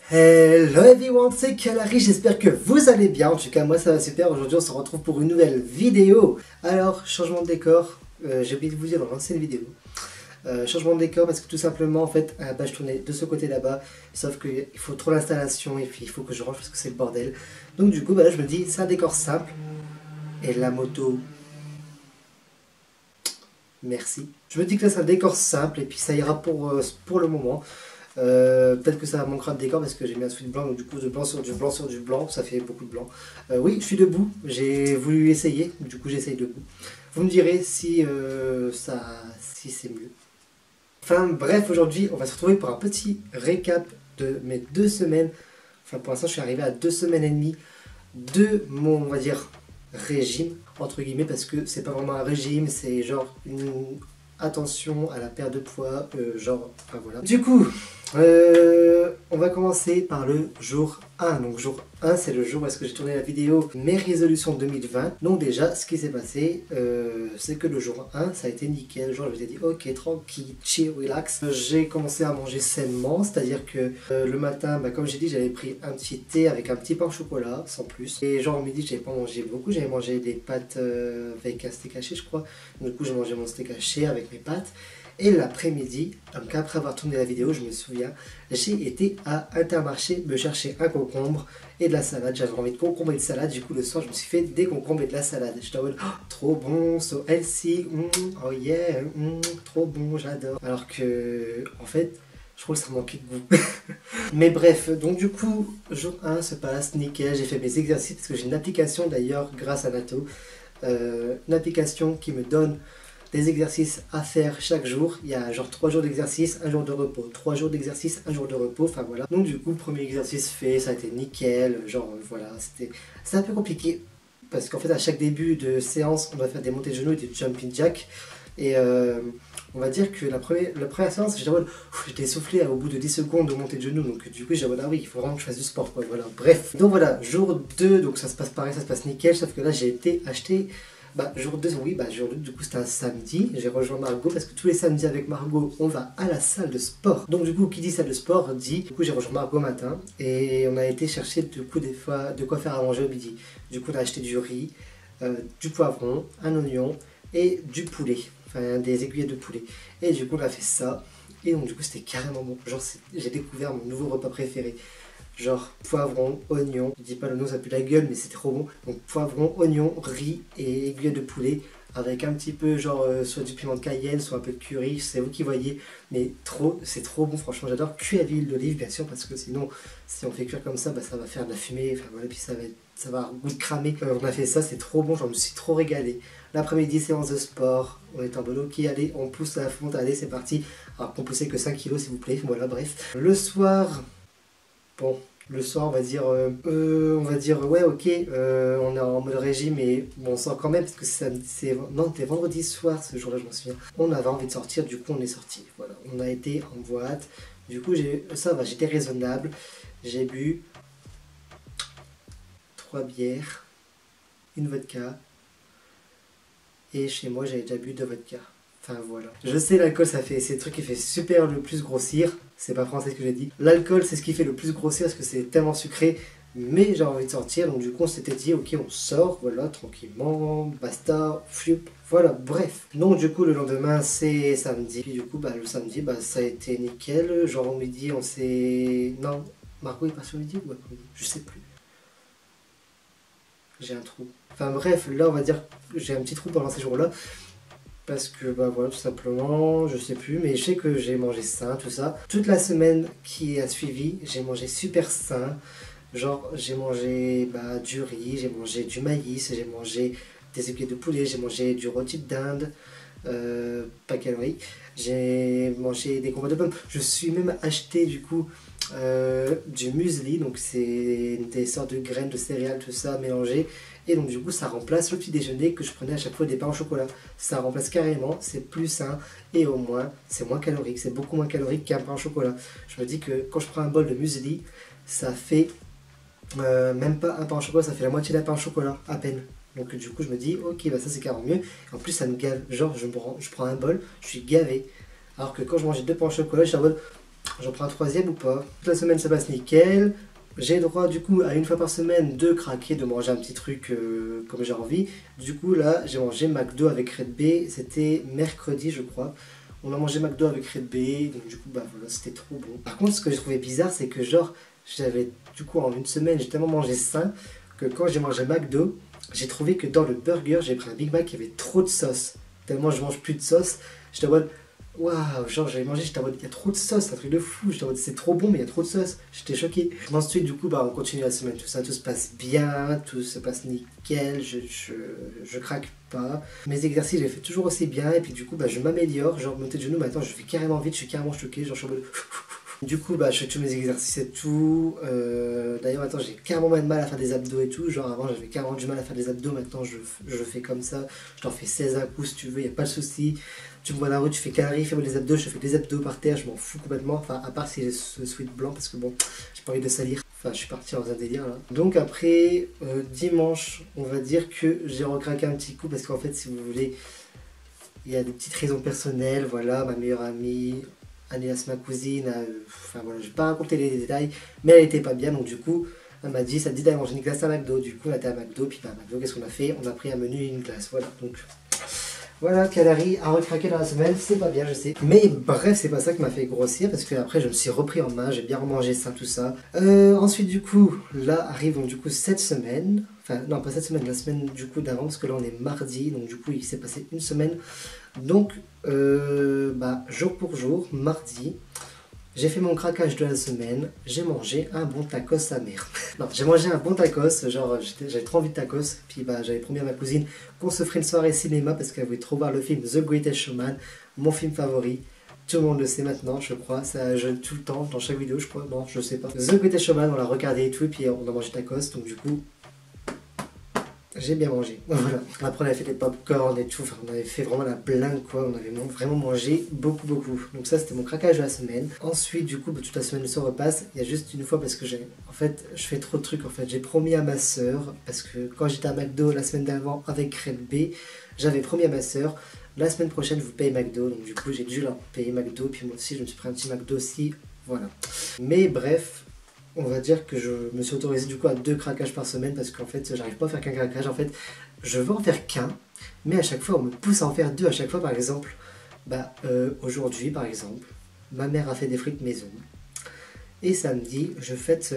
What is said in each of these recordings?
Hello everyone, c'est Kalari, j'espère que vous allez bien. En tout cas, moi ça va super. Aujourd'hui, on se retrouve pour une nouvelle vidéo. Alors, changement de décor, j'ai oublié de vous dire dans l'ancienne vidéo. Changement de décor parce que tout simplement, en fait, je tournais de ce côté là-bas. Sauf qu'il faut trop d'installation et puis il faut que je range parce que c'est le bordel. Donc, du coup, là, je me dis, c'est un décor simple. Et la moto. Merci. Je me dis que là, c'est un décor simple et puis ça ira pour le moment. Peut-être que ça manquera de décor parce que j'ai mis un sweat blanc, donc du coup de blanc sur du blanc sur du blanc, ça fait beaucoup de blanc. Oui, je suis debout, j'ai voulu essayer, du coup j'essaye debout. Vous me direz si c'est mieux. Enfin bref, aujourd'hui on va se retrouver pour un petit récap de mes 2 semaines. Enfin pour l'instant je suis arrivé à 2 semaines et demie de mon, on va dire, régime, entre guillemets, parce que c'est pas vraiment un régime, c'est genre une attention à la perte de poids, genre, enfin voilà. Du coup, on va commencer par le jour 1. Donc jour 1, c'est le jour où est-ce que j'ai tourné la vidéo Mes résolutions 2020. Donc déjà, ce qui s'est passé, c'est que le jour 1, ça a été nickel. Genre, je m'étais dit, ok, tranquille, chill, relax. J'ai commencé à manger sainement, c'est-à-dire que le matin, comme j'ai dit, j'avais pris un petit thé avec un petit pain au chocolat, sans plus. Et genre, au midi, j'avais pas mangé beaucoup, j'avais mangé des pâtes avec un steak haché, je crois. Du coup, j'ai mangé mon steak haché avec mes pâtes. Et l'après-midi, donc après avoir tourné la vidéo, je me souviens, j'ai été à Intermarché me chercher un concombre et de la salade. J'avais envie de concombre et de salade, du coup le soir je me suis fait des concombres et de la salade. J'étais en mode, oh, trop bon, so healthy, oh yeah, trop bon, j'adore. Alors que, en fait, je trouve que ça manquait de goût. Mais bref, donc du coup, jour 1 se passe nickel, j'ai fait mes exercices parce que j'ai une application d'ailleurs grâce à Nato. Une application qui me donne des exercices à faire chaque jour. Il y a genre 3 jours d'exercice, 1 jour de repos, 3 jours d'exercice, 1 jour de repos, enfin voilà. Donc du coup, premier exercice fait, ça a été nickel, genre voilà, c'était un peu compliqué parce qu'en fait à chaque début de séance, on doit faire des montées de genoux et des jumping jacks. Et on va dire que la première séance, j'étais essoufflé au bout de 10 secondes de montée de genoux, donc du coup j'ai dit ah oui, il faut vraiment que je fasse du sport quoi, voilà, bref. Donc voilà, jour 2, donc ça se passe pareil, ça se passe nickel, sauf que là j'ai été acheter. Jour 2, oui, jour 2, du coup c'était un samedi, j'ai rejoint Margot parce que tous les samedis avec Margot on va à la salle de sport. Donc du coup qui dit salle de sport dit, du coup j'ai rejoint Margot matin et on a été chercher du coup des fois de quoi faire à manger au midi. Du coup on a acheté du riz, du poivron, un oignon et du poulet, enfin des aiguillettes de poulet. Et du coup on a fait ça et donc du coup c'était carrément bon, genre j'ai découvert mon nouveau repas préféré. Genre poivron, oignon, je dis pas le nom, ça pue la gueule, mais c'est trop bon. Donc poivron, oignon, riz et aiguille de poulet avec un petit peu genre soit du piment de Cayenne, soit un peu de curry, c'est vous qui voyez. Mais c'est trop bon, franchement j'adore. Cuit à l'huile d'olive bien sûr, parce que sinon si on fait cuire comme ça, ça va faire de la fumée, enfin voilà, puis ça va avoir goût de cramer. On a fait ça, c'est trop bon, j'en me suis trop régalé. L'après-midi, séance de sport, on est en mode ok, allez, on pousse à la fonte, allez c'est parti. Alors qu'on poussait que 5 kilos s'il vous plaît, voilà bref. Le soir... Bon, le soir, on va dire ouais, ok, on est en mode régime, mais bon, on sort quand même, parce que c'était vendredi soir, ce jour-là, je m'en souviens. On avait envie de sortir, du coup, on est sorti. Voilà, on a été en boîte. Du coup, ça va, j'étais raisonnable. J'ai bu 3 bières, une vodka, et chez moi, j'avais déjà bu 2 vodkas. Enfin voilà. Je sais, l'alcool, c'est le truc qui fait super le plus grossir. C'est pas français ce que j'ai dit. L'alcool, c'est ce qui fait le plus grossir parce que c'est tellement sucré. Mais j'ai envie de sortir, donc du coup on s'était dit ok, on sort, voilà, tranquillement, basta, floup, voilà, bref. Donc du coup le lendemain c'est samedi. Puis du coup le samedi ça a été nickel. Genre au midi on s'est... Non, Margot est passée au midi ou après-midi, je sais plus. J'ai un trou. Enfin bref, là on va dire que j'ai un petit trou pendant ces jours-là. Parce que voilà, tout simplement, je sais plus, mais je sais que j'ai mangé sain, tout ça. Toute la semaine qui a suivi, j'ai mangé super sain. Genre, j'ai mangé du riz, j'ai mangé du maïs, j'ai mangé des aiguillettes de poulet, j'ai mangé du rôti de dinde, pas calorique. J'ai mangé des compotes de pommes. Je suis même acheté du coup du muesli, donc c'est des sortes de graines de céréales, tout ça mélangé. Et donc du coup ça remplace le petit déjeuner que je prenais à chaque fois des pains au chocolat. Ça remplace carrément, c'est plus sain et au moins c'est moins calorique, c'est beaucoup moins calorique qu'un pain au chocolat. Je me dis que quand je prends un bol de muesli, ça fait même pas un pain au chocolat, ça fait la moitié d'un pain au chocolat à peine. Donc du coup je me dis ok ça c'est carrément mieux. En plus ça me gave, genre je prends un bol, je suis gavé. Alors que quand je mangeais 2 pains au chocolat, je suis en mode J'en prends un troisième ou pas? Toute la semaine ça passe nickel. J'ai droit du coup à une fois par semaine de craquer, de manger un petit truc comme j'ai envie. Du coup là j'ai mangé McDo avec Red B, c'était mercredi je crois. On a mangé McDo avec Red B, donc du coup bah voilà c'était trop bon. Par contre ce que j'ai trouvé bizarre c'est que genre j'avais du coup en une semaine j'ai tellement mangé sain que quand j'ai mangé McDo, j'ai trouvé que dans le burger j'ai pris un Big Mac qui avait trop de sauce. Tellement je mange plus de sauce, j'étais en mode waouh, genre j'avais mangé, j'étais en mode il y a trop de sauce, c'est un truc de fou, j'étais en mode c'est trop bon mais il y a trop de sauce, j'étais choqué. Ensuite du coup bah on continue la semaine, tout ça, tout se passe bien, tout se passe nickel, je craque pas. Mes exercices je les fais toujours aussi bien et puis du coup bah je m'améliore, genre monter de genoux maintenant je fais carrément vite, je suis carrément choqué, genre je suis en mode du coup, bah, je fais tous mes exercices et tout. D'ailleurs, maintenant, j'ai carrément de mal à faire des abdos et tout. Genre, avant, j'avais carrément du mal à faire des abdos. Maintenant, je fais comme ça. Je t'en fais 16 à coup si tu veux, il n'y a pas de souci. Tu me vois dans la rue, tu fais calories, fais-moi des abdos. Je fais des abdos par terre, je m'en fous complètement. Enfin, à part si j'ai ce sweat blanc, parce que bon, j'ai pas envie de salir. Enfin, je suis parti dans un délire là. Donc, après, dimanche, on va dire que j'ai recraqué un petit coup. Parce qu'en fait, si vous voulez, il y a des petites raisons personnelles. Voilà, ma meilleure amie. Alias ma cousine, enfin voilà, je vais pas raconter les détails, mais elle était pas bien, donc du coup, elle m'a dit, ça te dit d'aller manger une glace à McDo, du coup on était à McDo, puis bah, à McDo, qu'est-ce qu'on a fait? On a pris un menu et une glace, voilà, donc voilà, calories à recraquer dans la semaine, c'est pas bien, je sais. Mais bref, c'est pas ça qui m'a fait grossir, parce que après je me suis repris en main, j'ai bien remangé ça, tout ça. Ensuite, du coup, là arrive donc du coup cette semaine, enfin non, pas cette semaine, la semaine du coup d'avant, parce que là on est mardi, donc du coup il s'est passé une semaine. Donc, bah, jour pour jour, mardi, j'ai fait mon craquage de la semaine, j'ai mangé un bon tacos sa mère. Non, j'ai mangé un bon tacos, genre j'avais trop envie de tacos, puis bah, j'avais promis à ma cousine qu'on se ferait une soirée cinéma parce qu'elle voulait trop voir le film The Greatest Showman, mon film favori. Tout le monde le sait maintenant, je crois, ça jeune tout le temps, dans chaque vidéo, je crois, non, je sais pas. The Greatest Showman, on l'a regardé et tout, et puis on a mangé tacos, donc du coup, j'ai bien mangé. Voilà. Après, on avait fait des popcorn et tout. Enfin, on avait fait vraiment la blingue, quoi. On avait vraiment mangé beaucoup, beaucoup. Donc, ça, c'était mon craquage de la semaine. Ensuite, du coup, toute la semaine se repasse. Il y a juste une fois parce que en fait, je fais trop de trucs. En fait, j'ai promis à ma soeur, parce que quand j'étais à McDo la semaine d'avant avec Red B, j'avais promis à ma soeur, la semaine prochaine, je vous paye McDo. Donc, du coup, j'ai dû leur payer McDo. Puis moi aussi, je me suis pris un petit McDo aussi. Voilà. Mais bref. On va dire que je me suis autorisé du coup à 2 craquages par semaine parce qu'en fait j'arrive pas à faire qu'un craquage. En fait je veux en faire qu'un, mais à chaque fois on me pousse à en faire 2 à chaque fois. Par exemple, bah, aujourd'hui par exemple, ma mère a fait des frites maison. Et samedi, je fête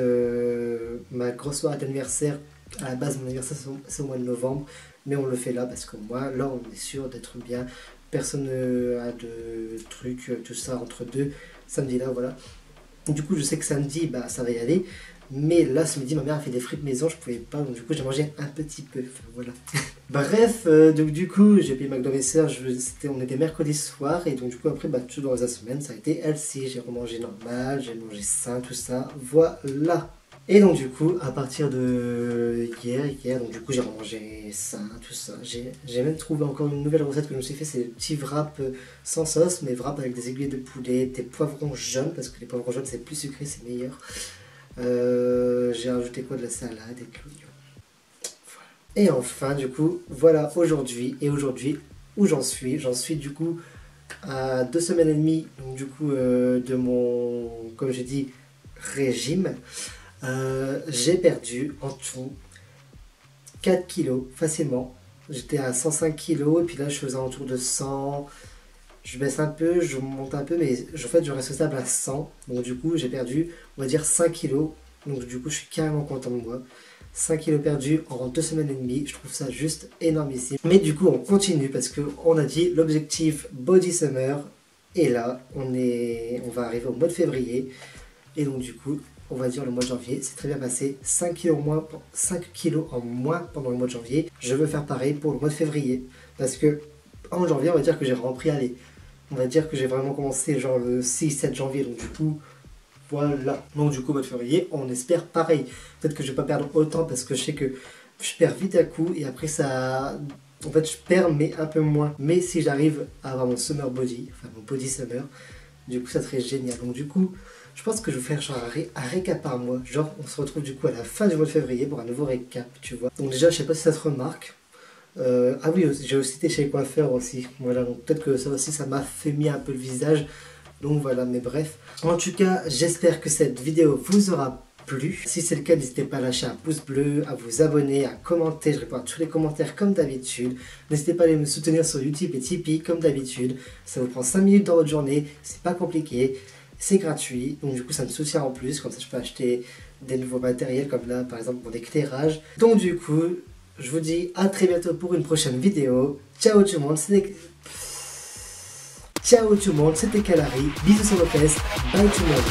ma grosse soirée d'anniversaire. À la base mon anniversaire c'est au mois de novembre, mais on le fait là parce que moi là on est sûr d'être bien. Personne a de trucs, tout ça entre deux. Samedi là voilà. Du coup, je sais que samedi, bah, ça va y aller. Mais là, ce midi, ma mère a fait des frites maison, je pouvais pas. Donc, du coup, j'ai mangé un petit peu. Enfin, voilà. Bref, donc du coup, j'ai payé McDo mes sœurs. On était mercredi soir. Et donc, du coup, après, bah, tout dans la semaine, ça a été healthy. J'ai remangé normal, j'ai mangé sain, tout ça. Voilà. Et donc du coup, à partir de hier, donc du coup j'ai remangé ça, tout ça. J'ai même trouvé encore une nouvelle recette que je me suis fait, c'est des petits wraps sans sauce, mais wraps avec des aiguilles de poulet, des poivrons jaunes, parce que les poivrons jaunes c'est plus sucré, c'est meilleur. J'ai rajouté quoi, de la salade et de l'oignon. Voilà. Et enfin du coup, voilà aujourd'hui, où j'en suis. J'en suis du coup à 2 semaines et demie, donc du coup de mon, comme j'ai dit, régime. J'ai perdu en tout 4 kilos facilement. J'étais à 105 kilos et puis là je faisais autour de 100. Je baisse un peu, je monte un peu, mais en fait je reste stable à 100. Donc du coup j'ai perdu, on va dire 5 kilos. Donc du coup je suis carrément content de moi. 5 kilos perdus en 2 semaines et demie, je trouve ça juste énormissime. Mais du coup on continue parce qu'on a dit l'objectif Body Summer. Et là on va arriver au mois de février. Et donc du coup, on va dire le mois de janvier, c'est très bien passé. 5 kilos en moins pendant le mois de janvier. Je veux faire pareil pour le mois de février. Parce que en janvier, on va dire que j'ai repris, allez, on va dire que j'ai vraiment commencé genre le 6-7 janvier. Donc du coup, voilà. Donc du coup, mois de février, on espère pareil. Peut-être que je ne vais pas perdre autant parce que je sais que je perds vite à coup. Et après ça... En fait, je perds mais un peu moins. Mais si j'arrive à avoir mon summer body, enfin mon body summer, du coup, ça serait génial. Donc du coup... Je pense que je vais faire genre un récap par mois. Genre, on se retrouve du coup à la fin du mois de février pour un nouveau récap, tu vois. Donc déjà, je sais pas si ça se remarque. Ah oui, j'ai aussi été chez le coiffeur aussi. Voilà, donc peut-être que ça aussi, ça m'a fait mis un peu le visage. Donc voilà, mais bref. En tout cas, j'espère que cette vidéo vous aura plu. Si c'est le cas, n'hésitez pas à lâcher un pouce bleu, à vous abonner, à commenter. Je réponds à tous les commentaires comme d'habitude. N'hésitez pas à aller me soutenir sur YouTube et Tipeee comme d'habitude. Ça vous prend 5 minutes dans votre journée, c'est pas compliqué, c'est gratuit. Donc du coup, ça me soutient en plus. Comme ça, je peux acheter des nouveaux matériels comme là, par exemple, mon éclairage. Donc du coup, je vous dis à très bientôt pour une prochaine vidéo. Ciao tout le monde, ciao tout le monde, c'était Kalari. Bisous sur vos fesses. Bye tout le monde.